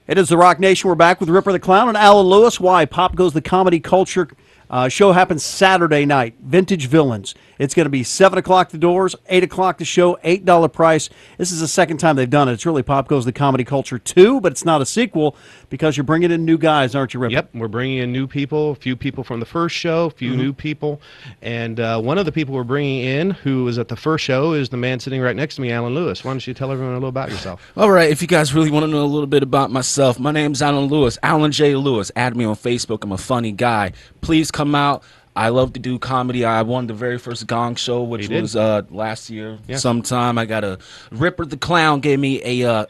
It is the Rock Nation. We're back with Ripper the Clown and Alan Lewis. Why? Pop Goes the Comedy Culture show happens Saturday night. Vintage Villains. It's going to be 7 o'clock the doors, 8 o'clock the show, $8 price. This is the second time they've done it. It's really Pop Goes the Comedy Culture 2, but it's not a sequel because you're bringing in new guys, aren't you, Ripper? Yep, we're bringing in new people, a few people from the first show, a few new people. And one of the people we're bringing in who was at the first show is the man sitting right next to me, Alan Lewis. Why don't you tell everyone a little about yourself? All right, if you guys really want to know a little bit about myself, my name's Alan Lewis, Alan J. Lewis. Add me on Facebook. I'm a funny guy. Please come out. I love to do comedy. I won the very first Gong show, which was last year sometime. I got a Ripper the Clown gave me a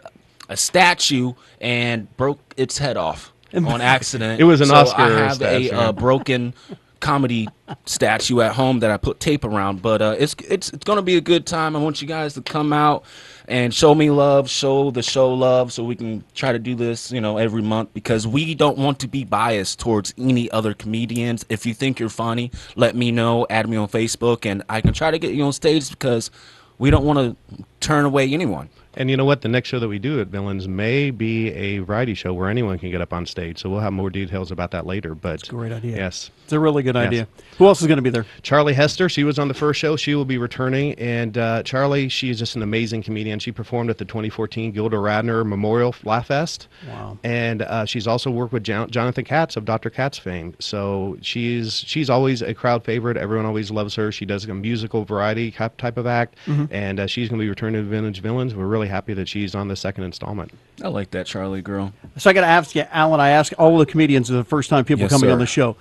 statue and broke its head off on accident. It was an Oscar I have statue. a broken comedy statue at home that I put tape around. But it's going to be a good time. I want you guys to come out and show me love, show the show love, so we can try to do this, every month, because we don't want to be biased towards any other comedians. If you think you're funny, let me know, add me on Facebook, and I can try to get you on stage because we don't want to turn away anyone. And you know what? The next show that we do at Villains may be a variety show where anyone can get up on stage. So we'll have more details about that later. But That's a great idea. Yes. It's a really good idea. Who else is going to be there? Charlie Hester. She was on the first show. She will be returning. And Charlie, she is just an amazing comedian. She performed at the 2014 Gilda Radner Memorial Laugh Fest. Wow. And she's also worked with Jonathan Katz of Dr. Katz fame. So she's always a crowd favorite. Everyone always loves her. She does a musical variety type of act. And she's going to be returning to Vintage Villains. We're really happy that she's on the second installment. I like that Charlie girl. So I got to ask you, Alan, I ask all the comedians the first time people coming on the show.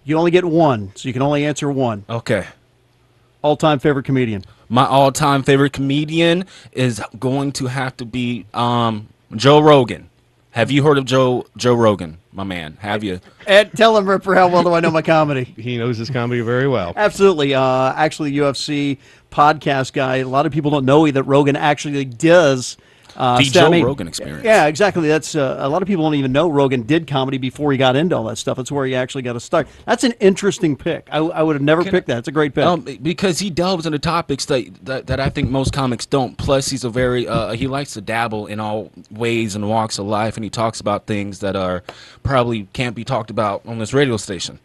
You only get one, so you can only answer one. Okay. All-time favorite comedian. My all-time favorite comedian is going to have to be Joe Rogan. Have you heard of Joe Rogan, my man? Have you? Ed, tell him, Ripper, how well do I know my comedy? He knows his comedy very well. Absolutely. Actually, UFC podcast guy. A lot of people don't know that Rogan actually does the Joe Rogan Experience. Yeah, exactly. That's a lot of people don't even know Rogan did comedy before he got into all that stuff. That's where he actually got to start. That's an interesting pick. I would have never picked that. It's a great pick. Because he delves into topics that I think most comics don't. Plus, he's a very he likes to dabble in all ways and walks of life, and he talks about things that are probably can't be talked about on this radio station.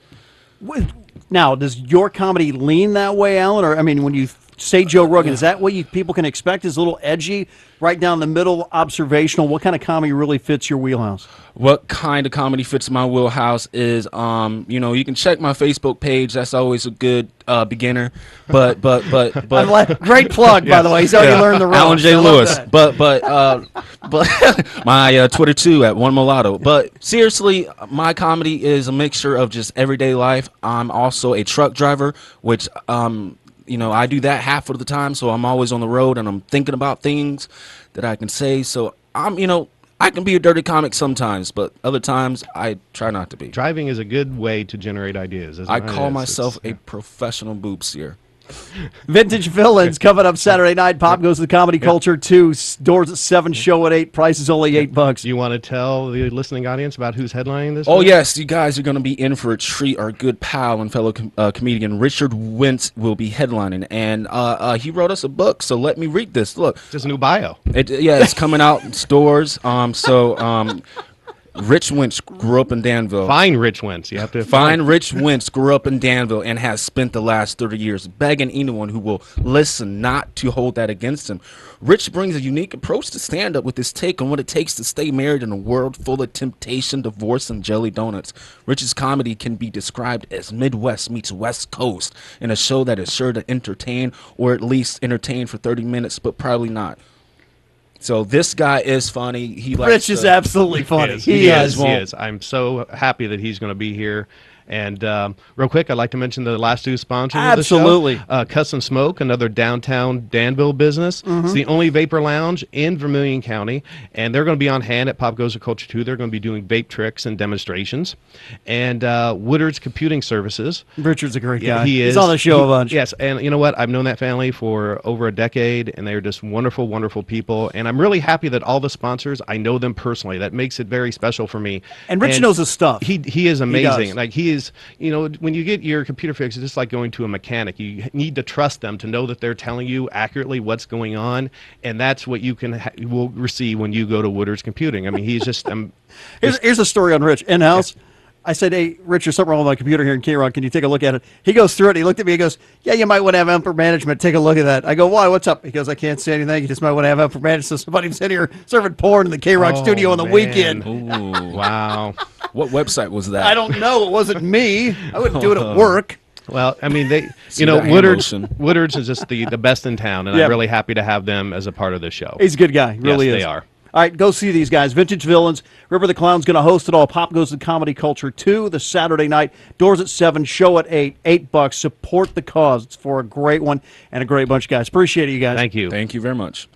Now, does your comedy lean that way, Alan? Or I mean, when you say Joe Rogan, is that what people can expect? Is a little edgy, right down the middle, observational? What kind of comedy really fits your wheelhouse? What kind of comedy fits my wheelhouse is, you can check my Facebook page. That's always a good beginner. But great plug, by the way. He's already learned the ropes. Alan J. Lewis. But my Twitter too at One Mulatto. But seriously, my comedy is a mixture of just everyday life. I'm also a truck driver, which I do that half of the time, so I'm always on the road and I'm thinking about things that I can say. So I can be a dirty comic sometimes, but other times I try not to be. Driving is a good way to generate ideas. I call myself a professional boobseer. Vintage Villains coming up Saturday night. Pop Goes to the Comedy Culture 2. Doors at 7, show at 8. Price is only $8. Do you want to tell the listening audience about who's headlining this? Oh, yes. You guys are going to be in for a treat. Our good pal and fellow comedian Richard Wentz will be headlining. And he wrote us a book, so let me read this. Look. Just a new bio. It's coming out in stores. Rich Wentz grew up in Danville. Fine Rich Wentz. You have to Fine Rich Wentz grew up in Danville and has spent the last 30 years begging anyone who will listen not to hold that against him. Rich brings a unique approach to stand-up with his take on what it takes to stay married in a world full of temptation, divorce, and jelly donuts. Rich's comedy can be described as Midwest meets West Coast in a show that is sure to entertain, or at least entertain for 30 minutes, but probably not. So this guy is funny. Rich is absolutely funny. He is. I'm so happy that he's going to be here. And real quick, I'd like to mention the last two sponsors Absolutely. of the show. Custom Smoke, another downtown Danville business. It's the only vapor lounge in Vermilion County, and they're going to be on hand at Pop Goes the Culture 2. They're going to be doing vape tricks and demonstrations. And Woodard's Computing Services. Richard's a great guy. He is. He's on the show a bunch. Yes, and you know what? I've known that family for over a decade, and they're just wonderful, wonderful people. And I'm really happy that all the sponsors, I know them personally. That makes it very special for me. And Rich knows his stuff. He is amazing. He is, when you get your computer fixed, it's just like going to a mechanic. You need to trust them to know that they're telling you accurately what's going on, and that's what you will receive when you go to Woodard's Computing. I mean, he's just... Here's a story on Rich. In-house, I said, hey, Rich, there's something wrong with my computer here in KROCK. Can you take a look at it? He goes through it. He looked at me. He goes, yeah, you might want to have upper management. Take a look at that. I go, why? What's up? He goes, I can't say anything. You just might want to have upper management. So somebody's in here serving porn in the KROCK studio on the weekend. Ooh. Wow. What website was that? I don't know. It wasn't me. I wouldn't do it at work. Well, I mean, See that hand motion. Woodard's is just the best in town, and Yeah. I'm really happy to have them as a part of the show. He's a good guy. He really Yes, is. they are. All right, go see these guys. Vintage Villains. Ripper the Clown's going to host it all. Pop Goes the Comedy Culture 2 this Saturday night. Doors at 7, show at 8. $8. Support the cause. It's for a great one and a great bunch of guys. Appreciate it, you guys. Thank you. Thank you very much.